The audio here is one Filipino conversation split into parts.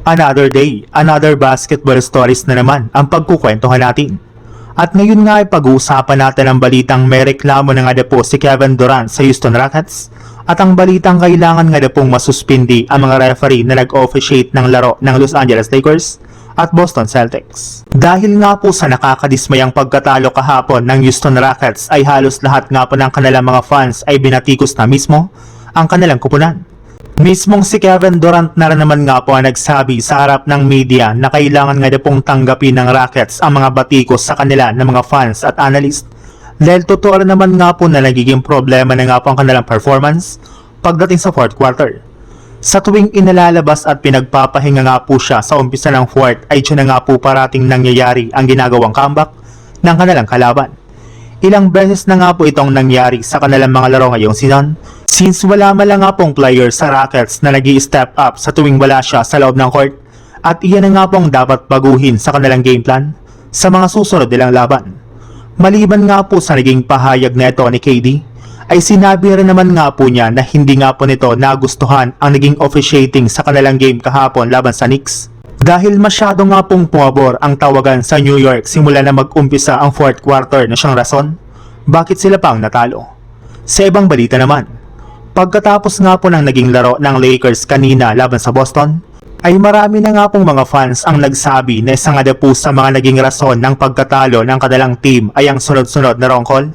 Another day, another basketball stories na naman ang pagkukwentuhan natin. At ngayon nga ay pag-uusapan natin ang balitang may reklamo na nga po si Kevin Durant sa Houston Rockets at ang balitang kailangan nga pong masuspindi ang mga referee na nag-officiate ng laro ng Los Angeles Lakers at Boston Celtics. Dahil nga po sa nakakadismayang pagkatalo kahapon ng Houston Rockets ay halos lahat nga po ng kanilang mga fans ay binatikos na mismo ang kanilang kupunan. Mismong si Kevin Durant na rin naman nga po ang nagsabi sa harap ng media na kailangan nga pong tanggapin ng Rockets ang mga batikos sa kanila ng mga fans at analyst. Dahil totoo rin naman nga po na nagiging problema na nga po ang kanilang performance pagdating sa fourth quarter. Sa tuwing inalalabas at pinagpapahinga nga po siya sa umpisa ng fourth ay dyan na nga po parating nangyayari ang ginagawang comeback ng kanilang kalaban. Ilang beses na nga po itong nangyari sa kanilang mga laro ngayong season since wala man lang nga pong player sa Rockets na nag-i-step up sa tuwing wala siya sa loob ng court at iyan na nga pong dapat baguhin sa kanilang game plan sa mga susunod nilang laban. Maliban nga po sa naging pahayag na ito ni KD, ay sinabi rin naman nga po niya na hindi nga po nito nagustuhan ang naging officiating sa kanilang game kahapon laban sa Knicks. Dahil masyado nga pong pumabor ang tawagan sa New York simula na mag-umpisa ang fourth quarter na siyang rason, bakit sila pang natalo? Sa ibang balita naman, pagkatapos nga po ng naging laro ng Lakers kanina laban sa Boston, ay marami na nga pong mga fans ang nagsabi na isa nga po sa mga naging rason ng pagkatalo ng kanilang team ay ang sunod-sunod na wrong call,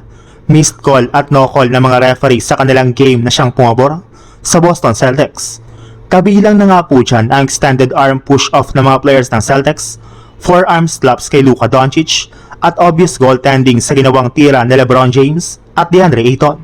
missed call at no call ng mga referee sa kanilang game na siyang pumabor sa Boston Celtics. Kabilang na nga po dyan ang extended arm push-off ng mga players ng Celtics, forearm slaps kay Luka Doncic, at obvious goaltending sa ginawang tira ni LeBron James at DeAndre Ayton.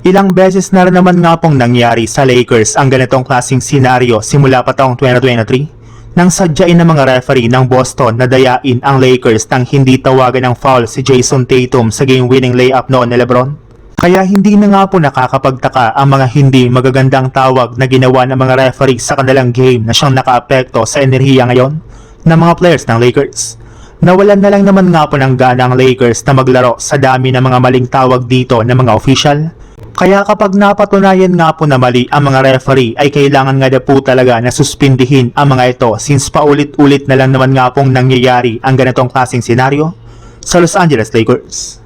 Ilang beses na rin naman nga pong nangyari sa Lakers ang ganitong klaseng senaryo simula pa taong 2023 nang sadyain ng mga referee ng Boston na dayain ang Lakers nang hindi tawagan ng foul si Jason Tatum sa game-winning layup noon ni LeBron. Kaya hindi na nga po nakakapagtaka ang mga hindi magagandang tawag na ginawa ng mga referee sa kanilang game na siyang nakaapekto sa enerhiya ngayon ng mga players ng Lakers. Nawalan na lang naman nga po ng gana ang Lakers na maglaro sa dami ng mga maling tawag dito ng mga official. Kaya kapag napatunayan nga po na mali ang mga referee ay kailangan nga po talaga na suspindihin ang mga ito since paulit-ulit na lang naman nga pong nangyayari ang ganitong klaseng senaryo sa Los Angeles Lakers.